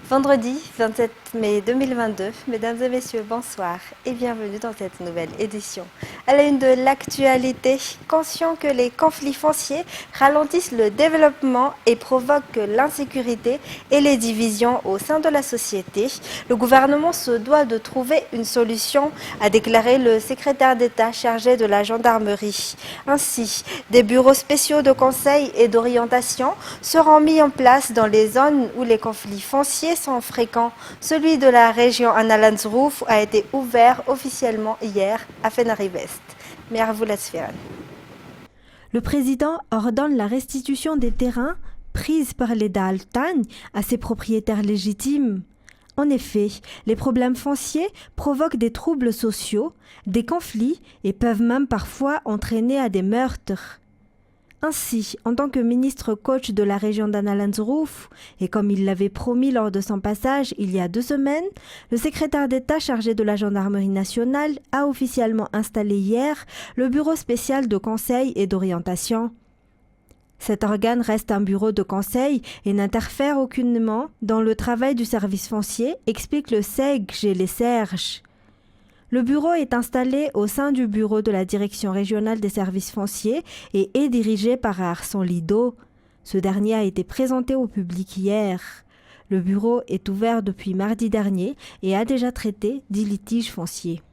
Vendredi 27 mai 2022, mesdames et messieurs, bonsoir et bienvenue dans cette nouvelle édition. À la une de l'actualité, conscient que les conflits fonciers ralentissent le développement et provoquent l'insécurité et les divisions au sein de la société, le gouvernement se doit de trouver une solution, a déclaré le secrétaire d'État chargé de la gendarmerie. Ainsi, des bureaux spéciaux de conseil et d'orientation seront mis en place dans les zones où les conflits fonciers sont fréquents. Celui de la région Analanzruf a été ouvert officiellement hier à Fenari-West. Le président ordonne la restitution des terrains pris par les Daaltagne à ses propriétaires légitimes. En effet, les problèmes fonciers provoquent des troubles sociaux, des conflits et peuvent même parfois entraîner à des meurtres. Ainsi, en tant que ministre coach de la région d'Analanzruf, et comme il l'avait promis lors de son passage il y a 2 semaines, le secrétaire d'État chargé de la gendarmerie nationale a officiellement installé hier le bureau spécial de conseil et d'orientation. Cet organe reste un bureau de conseil et n'interfère aucunement dans le travail du service foncier, explique le SEG les Serges. Le bureau est installé au sein du bureau de la Direction régionale des services fonciers et est dirigé par Arson Lido. Ce dernier a été présenté au public hier. Le bureau est ouvert depuis mardi dernier et a déjà traité 10 litiges fonciers.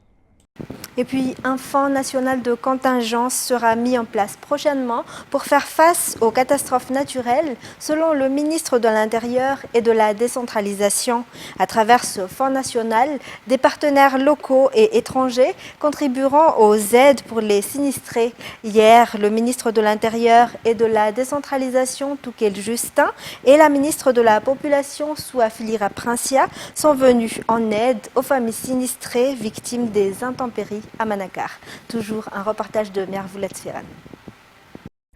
Et puis, un fonds national de contingence sera mis en place prochainement pour faire face aux catastrophes naturelles, selon le ministre de l'Intérieur et de la décentralisation. À travers ce fonds national, des partenaires locaux et étrangers contribueront aux aides pour les sinistrés. Hier, le ministre de l'Intérieur et de la décentralisation, Toukel Justin, et la ministre de la Population, Souafilira Princia, sont venus en aide aux familles sinistrées victimes des intempéries à Manakar. Toujours un reportage de Mervoulet Sfiran.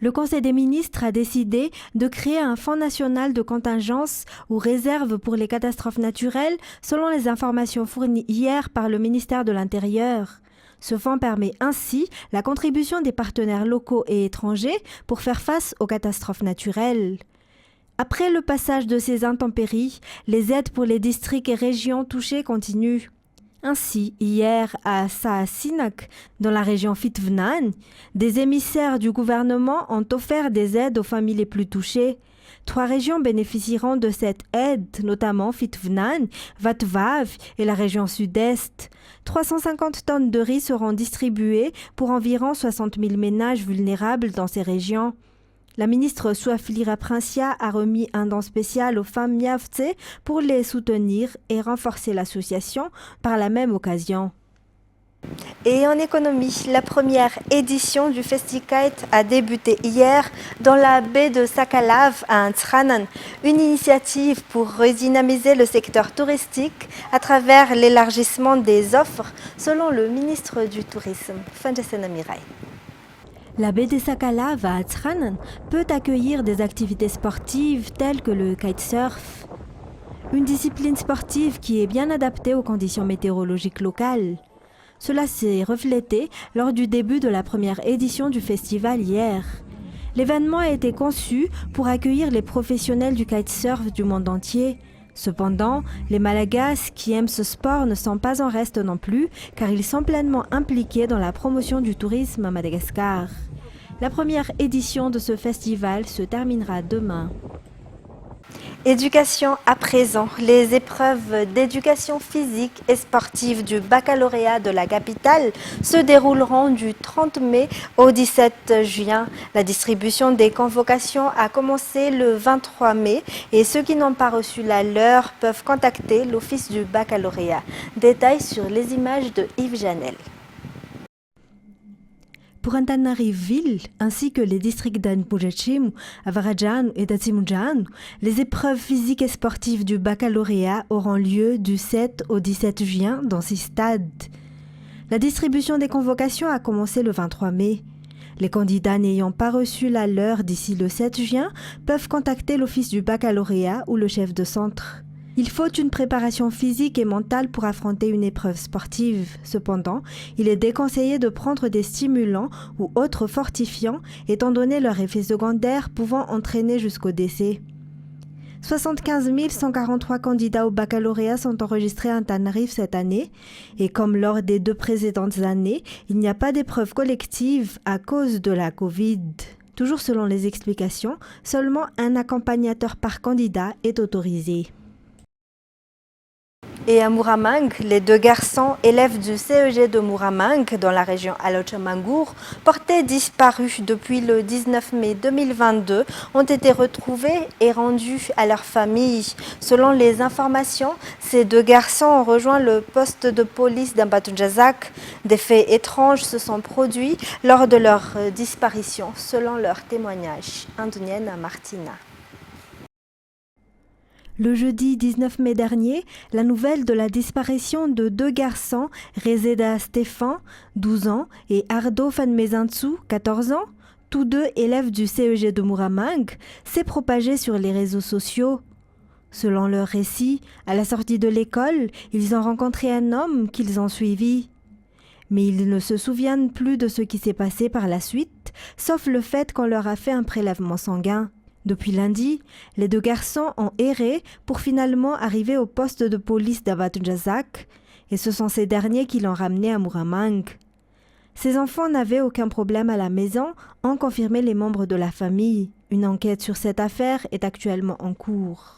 Le Conseil des ministres a décidé de créer un fonds national de contingence ou réserve pour les catastrophes naturelles selon les informations fournies hier par le ministère de l'Intérieur. Ce fonds permet ainsi la contribution des partenaires locaux et étrangers pour faire face aux catastrophes naturelles. Après le passage de ces intempéries, les aides pour les districts et régions touchés continuent. Ainsi, hier, à Saasinak, dans la région Fitvnan, des émissaires du gouvernement ont offert des aides aux familles les plus touchées. 3 régions bénéficieront de cette aide, notamment Fitvnan, Vatvav et la région sud-est. 350 tonnes de riz seront distribuées pour environ 60 000 ménages vulnérables dans ces régions. La ministre Souafilira Princia a remis un don spécial aux femmes Miavtse pour les soutenir et renforcer l'association par la même occasion. Et en économie, la première édition du FestiKite a débuté hier dans la baie de Sakalav à Antranan, une initiative pour redynamiser le secteur touristique à travers l'élargissement des offres, selon le ministre du Tourisme, Fanjasen Amirai. La baie de Sakalav à Atzranan peut accueillir des activités sportives telles que le kitesurf, une discipline sportive qui est bien adaptée aux conditions météorologiques locales. Cela s'est reflété lors du début de la première édition du festival hier. L'événement a été conçu pour accueillir les professionnels du kitesurf du monde entier. Cependant, les Malagasy qui aiment ce sport ne sont pas en reste non plus, car ils sont pleinement impliqués dans la promotion du tourisme à Madagascar. La première édition de ce festival se terminera demain. Éducation à présent. Les épreuves d'éducation physique et sportive du baccalauréat de la capitale se dérouleront du 30 mai au 17 juin. La distribution des convocations a commencé le 23 mai et ceux qui n'ont pas reçu la leur peuvent contacter l'office du baccalauréat. Détails sur les images de Yves Janel. Pour Antananarivo-Ville, ainsi que les districts d'Anpujachim, Avarajan et d'Atsimujan, les épreuves physiques et sportives du baccalauréat auront lieu du 7 au 17 juin dans 6 stades. La distribution des convocations a commencé le 23 mai. Les candidats n'ayant pas reçu la leur d'ici le 7 juin peuvent contacter l'office du baccalauréat ou le chef de centre. Il faut une préparation physique et mentale pour affronter une épreuve sportive. Cependant, il est déconseillé de prendre des stimulants ou autres fortifiants, étant donné leurs effets secondaires pouvant entraîner jusqu'au décès. 75 143 candidats au baccalauréat sont enregistrés à Tenerife cette année et comme lors des 2 précédentes années, il n'y a pas d'épreuve collective à cause de la Covid. Toujours selon les explications, seulement un accompagnateur par candidat est autorisé. Et à Muramang, les 2 garçons élèves du CEG de Muramang, dans la région Alochamangour, portés disparus depuis le 19 mai 2022, ont été retrouvés et rendus à leur famille. Selon les informations, ces 2 garçons ont rejoint le poste de police d'Ambatunjazak. Des faits étranges se sont produits lors de leur disparition, selon leur témoignage. Indonienne à Martina. Le jeudi 19 mai dernier, la nouvelle de la disparition de 2 garçons, Rezeda Stefan, 12 ans, et Ardo Fanmezantsu, 14 ans, tous 2 élèves du CEG de Muramang, s'est propagée sur les réseaux sociaux. Selon leur récit, à la sortie de l'école, ils ont rencontré un homme qu'ils ont suivi. Mais ils ne se souviennent plus de ce qui s'est passé par la suite, sauf le fait qu'on leur a fait un prélèvement sanguin. Depuis lundi, les 2 garçons ont erré pour finalement arriver au poste de police d'Ambatunjazak et ce sont ces derniers qui l'ont ramené à Muramang. Ces enfants n'avaient aucun problème à la maison, ont confirmé les membres de la famille. Une enquête sur cette affaire est actuellement en cours.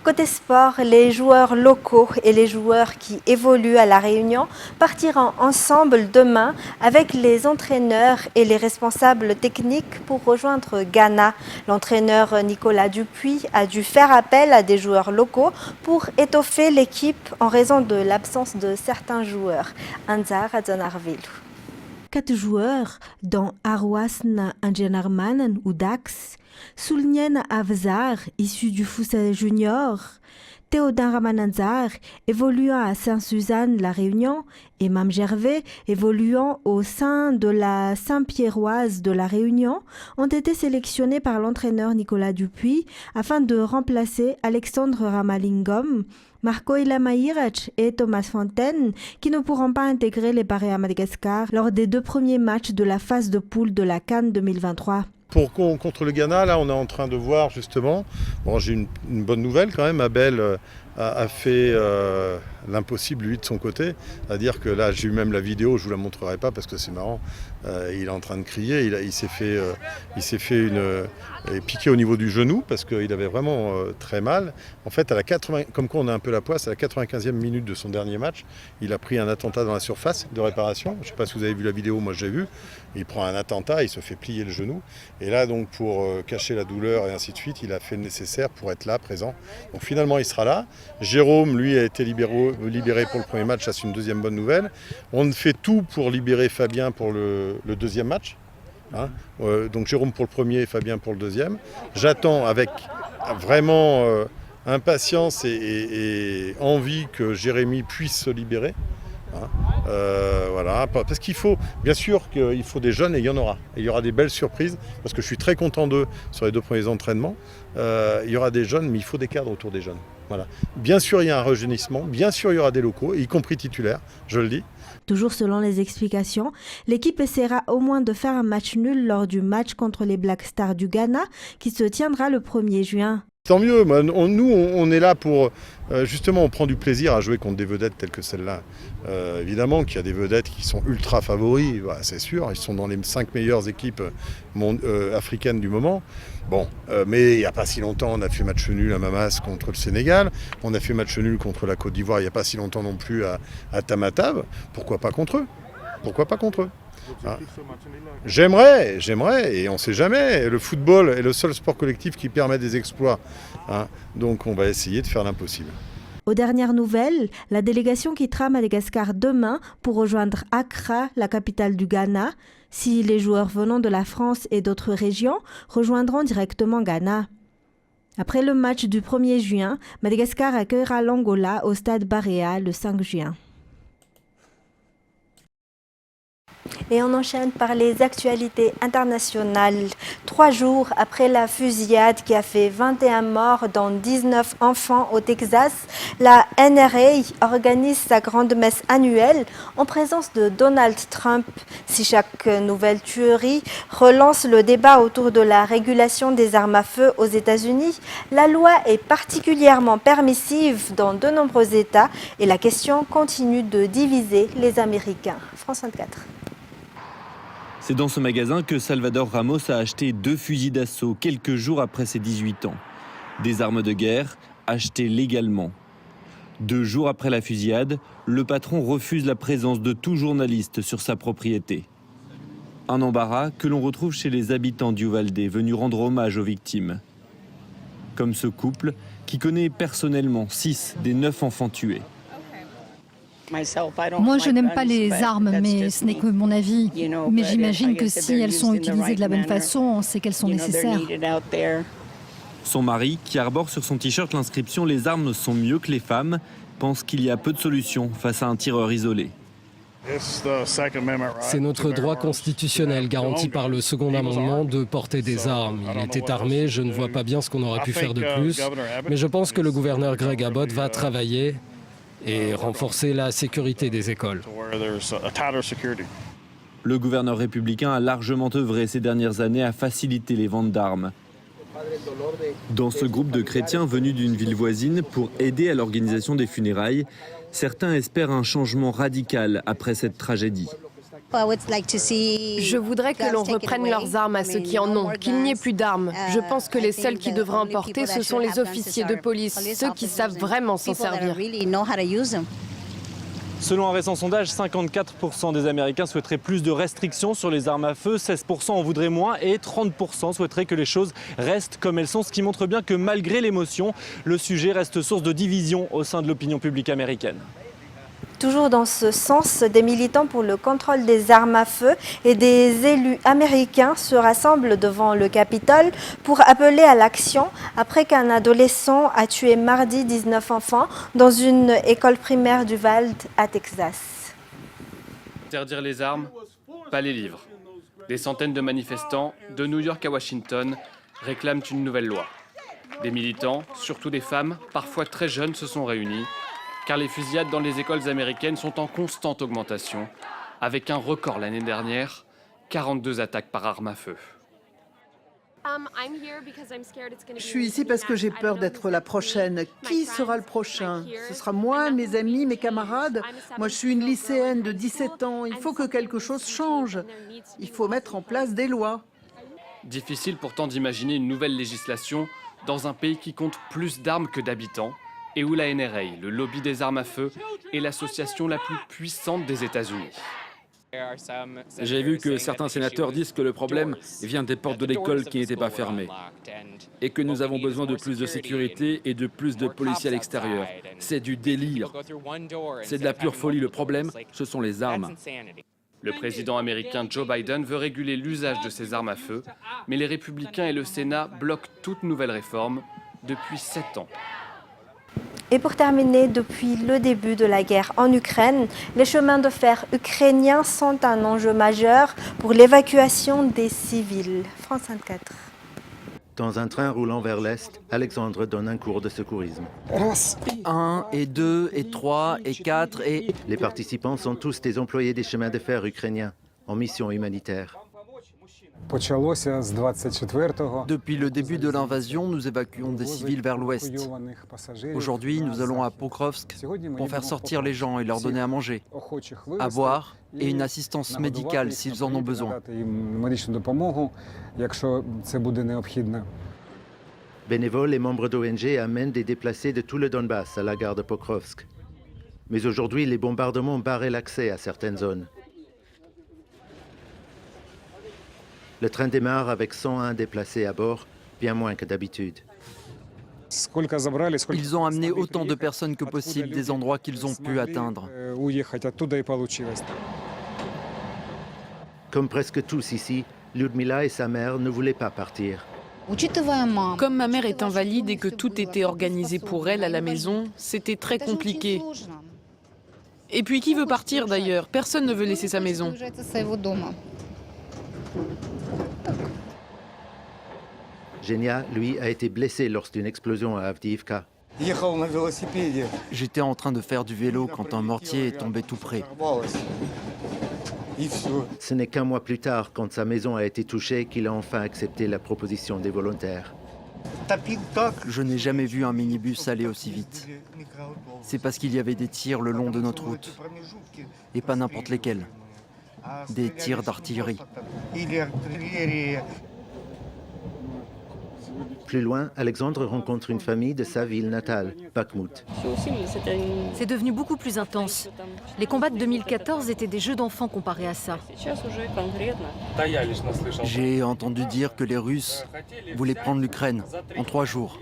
Côté sport, les joueurs locaux et les joueurs qui évoluent à La Réunion partiront ensemble demain avec les entraîneurs et les responsables techniques pour rejoindre Ghana. L'entraîneur Nicolas Dupuis a dû faire appel à des joueurs locaux pour étoffer l'équipe en raison de l'absence de certains joueurs. Anzar Adzonarville. 4 joueurs, dont Arwasna Anjanarman ou Dax, Soulnien Avzar, issu du Foussa Junior, Théodin Ramananzar, évoluant à Saint-Suzanne, La Réunion, et Mam Gervais, évoluant au sein de la Saint-Pierroise de La Réunion, ont été sélectionnés par l'entraîneur Nicolas Dupuis afin de remplacer Alexandre Ramalingam, Marco Ilamaïrach et Thomas Fontaine, qui ne pourront pas intégrer les Barrés à Madagascar lors des 2 premiers matchs de la phase de poule de la CAN 2023. Contre le Ghana, là, on est en train de voir justement. Bon, j'ai une bonne nouvelle quand même. Abel a fait l'impossible, lui, de son côté. C'est-à-dire que là, j'ai eu même la vidéo, je ne vous la montrerai pas parce que c'est marrant. Il est en train de crier. Il s'est fait piquer au niveau du genou parce qu'il avait vraiment très mal. En fait, comme quoi on a un peu la poisse, à la 95e minute de son dernier match, il a pris un attentat dans la surface de réparation. Je ne sais pas si vous avez vu la vidéo, moi j'ai vu. Il prend un attentat, il se fait plier le genou. Et là, donc, pour cacher la douleur et ainsi de suite, il a fait le nécessaire pour être là, présent. Donc finalement, il sera là. Jérôme, lui, a été libéré pour le premier match. Ça, c'est une deuxième bonne nouvelle. On fait tout pour libérer Fabien pour le deuxième match. Hein. Donc Jérôme pour le premier et Fabien pour le deuxième. J'attends avec vraiment impatience et envie que Jérémy puisse se libérer. Hein. Voilà, parce qu'il faut, bien sûr qu'il faut des jeunes et il y en aura. Et il y aura des belles surprises parce que je suis très content d'eux sur les 2 premiers entraînements. Il y aura des jeunes, mais il faut des cadres autour des jeunes. Voilà. Bien sûr, il y a un rajeunissement, bien sûr, il y aura des locaux, y compris titulaires, je le dis. Toujours selon les explications, l'équipe essaiera au moins de faire un match nul lors du match contre les Black Stars du Ghana qui se tiendra le 1er juin. Tant mieux, nous on est là pour, justement on prend du plaisir à jouer contre des vedettes telles que celle-là. Évidemment qu'il y a des vedettes qui sont ultra favoris, bah, c'est sûr, ils sont dans les 5 meilleures équipes africaines du moment. Bon, mais il n'y a pas si longtemps on a fait match nul à Mamas contre le Sénégal, on a fait match nul contre la Côte d'Ivoire il n'y a pas si longtemps non plus à Tamatave, pourquoi pas contre eux? Pourquoi pas contre eux? Ah. J'aimerais, et on ne sait jamais. Le football est le seul sport collectif qui permet des exploits. Hein. Donc on va essayer de faire l'impossible. Aux dernières nouvelles, la délégation quittera Madagascar demain pour rejoindre Accra, la capitale du Ghana. Si les joueurs venant de la France et d'autres régions rejoindront directement Ghana. Après le match du 1er juin, Madagascar accueillera l'Angola au stade Barea le 5 juin. Et on enchaîne par les actualités internationales. 3 jours après la fusillade qui a fait 21 morts dont 19 enfants au Texas, la NRA organise sa grande messe annuelle en présence de Donald Trump. Si chaque nouvelle tuerie relance le débat autour de la régulation des armes à feu aux États-Unis, la loi est particulièrement permissive dans de nombreux États et la question continue de diviser les Américains. France 24. C'est dans ce magasin que Salvador Ramos a acheté 2 fusils d'assaut quelques jours après ses 18 ans. Des armes de guerre achetées légalement. 2 jours après la fusillade, le patron refuse la présence de tout journaliste sur sa propriété. Un embarras que l'on retrouve chez les habitants d'Uvalde venus rendre hommage aux victimes. Comme ce couple qui connaît personnellement 6 des 9 enfants tués. Moi, je n'aime pas les armes, mais ce n'est que mon avis. Mais j'imagine que si elles sont utilisées de la bonne façon, c'est qu'elles sont nécessaires. Son mari, qui arbore sur son t-shirt l'inscription « Les armes sont mieux que les femmes », pense qu'il y a peu de solutions face à un tireur isolé. C'est notre droit constitutionnel garanti par le second amendement de porter des armes. Il était armé, je ne vois pas bien ce qu'on aurait pu faire de plus, mais je pense que le gouverneur Greg Abbott va travailler et renforcer la sécurité des écoles. Le gouverneur républicain a largement œuvré ces dernières années à faciliter les ventes d'armes. Dans ce groupe de chrétiens venus d'une ville voisine pour aider à l'organisation des funérailles, certains espèrent un changement radical après cette tragédie. Je voudrais que l'on reprenne leurs armes à ceux qui en ont, qu'il n'y ait plus d'armes. Je pense que les seuls qui devraient en porter, ce sont les officiers de police, ceux qui savent vraiment s'en servir. Selon un récent sondage, 54% des Américains souhaiteraient plus de restrictions sur les armes à feu, 16% en voudraient moins et 30% souhaiteraient que les choses restent comme elles sont, ce qui montre bien que malgré l'émotion, le sujet reste source de division au sein de l'opinion publique américaine. Toujours dans ce sens, des militants pour le contrôle des armes à feu et des élus américains se rassemblent devant le Capitole pour appeler à l'action après qu'un adolescent a tué mardi 19 enfants dans une école primaire d'Uvalde à Texas. Interdire les armes, pas les livres. Des centaines de manifestants, de New York à Washington, réclament une nouvelle loi. Des militants, surtout des femmes, parfois très jeunes, se sont réunis, car les fusillades dans les écoles américaines sont en constante augmentation, avec un record l'année dernière, 42 attaques par arme à feu. Je suis ici parce que j'ai peur d'être la prochaine. Qui sera le prochain? Ce sera moi, mes amis, mes camarades. Moi, je suis une lycéenne de 17 ans. Il faut que quelque chose change. Il faut mettre en place des lois. Difficile pourtant d'imaginer une nouvelle législation dans un pays qui compte plus d'armes que d'habitants, et où la NRA, le lobby des armes à feu, est l'association la plus puissante des États-Unis. J'ai vu que certains sénateurs disent que le problème vient des portes de l'école qui n'étaient pas fermées et que nous avons besoin de plus de sécurité et de plus de policiers à l'extérieur. C'est du délire. C'est de la pure folie. Le problème, ce sont les armes. Le président américain Joe Biden veut réguler l'usage de ces armes à feu, mais les républicains et le Sénat bloquent toute nouvelle réforme depuis 7 ans. Et pour terminer, depuis le début de la guerre en Ukraine, les chemins de fer ukrainiens sont un enjeu majeur pour l'évacuation des civils. France 24. Dans un train roulant vers l'est, Alexandre donne un cours de secourisme. 1 et 2 et 3 et 4 et... Les participants sont tous des employés des chemins de fer ukrainiens en mission humanitaire. Depuis le début de l'invasion, nous évacuons des civils vers l'ouest. Aujourd'hui, nous allons à Pokrovsk pour faire sortir les gens et leur donner à manger, à boire et une assistance médicale s'ils en ont besoin. Bénévoles et membres d'ONG amènent des déplacés de tout le Donbass à la gare de Pokrovsk. Mais aujourd'hui, les bombardements ont barré l'accès à certaines zones. Le train démarre avec 101 déplacés à bord, bien moins que d'habitude. Ils ont amené autant de personnes que possible des endroits qu'ils ont pu atteindre. Comme presque tous ici, Lyudmila et sa mère ne voulaient pas partir. Comme ma mère est invalide et que tout était organisé pour elle à la maison, c'était très compliqué. Et puis qui veut partir d'ailleurs? Personne ne veut laisser sa maison. Genia, lui, a été blessé lors d'une explosion à Avdiivka. J'étais en train de faire du vélo quand un mortier est tombé tout près. Ce n'est qu'un mois plus tard, quand sa maison a été touchée, qu'il a enfin accepté la proposition des volontaires. Je n'ai jamais vu un minibus aller aussi vite. C'est parce qu'il y avait des tirs le long de notre route. Et pas n'importe lesquels. Des tirs d'artillerie. Plus loin, Alexandre rencontre une famille de sa ville natale, Bakhmout. C'est devenu beaucoup plus intense. Les combats de 2014 étaient des jeux d'enfants comparés à ça. J'ai entendu dire que les Russes voulaient prendre l'Ukraine en 3 jours.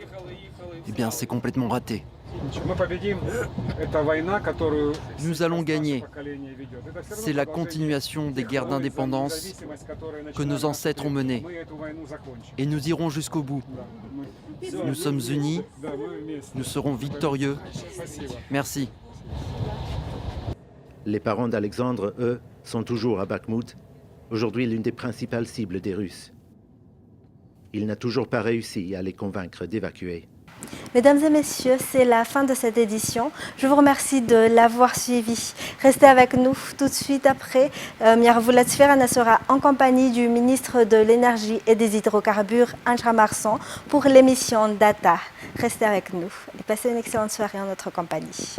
Eh bien, c'est complètement raté. Nous allons gagner. C'est la continuation des guerres d'indépendance que nos ancêtres ont menées. Et nous irons jusqu'au bout. Nous sommes unis. Nous serons victorieux. Merci. Les parents d'Alexandre, eux, sont toujours à Bakhmout, aujourd'hui l'une des principales cibles des Russes. Il n'a toujours pas réussi à les convaincre d'évacuer. Mesdames et messieurs, c'est la fin de cette édition. Je vous remercie de l'avoir suivi. Restez avec nous tout de suite après. Miarvulat Sferana sera en compagnie du ministre de l'Énergie et des Hydrocarbures, Andra Marsan, pour l'émission Data. Restez avec nous et passez une excellente soirée en notre compagnie.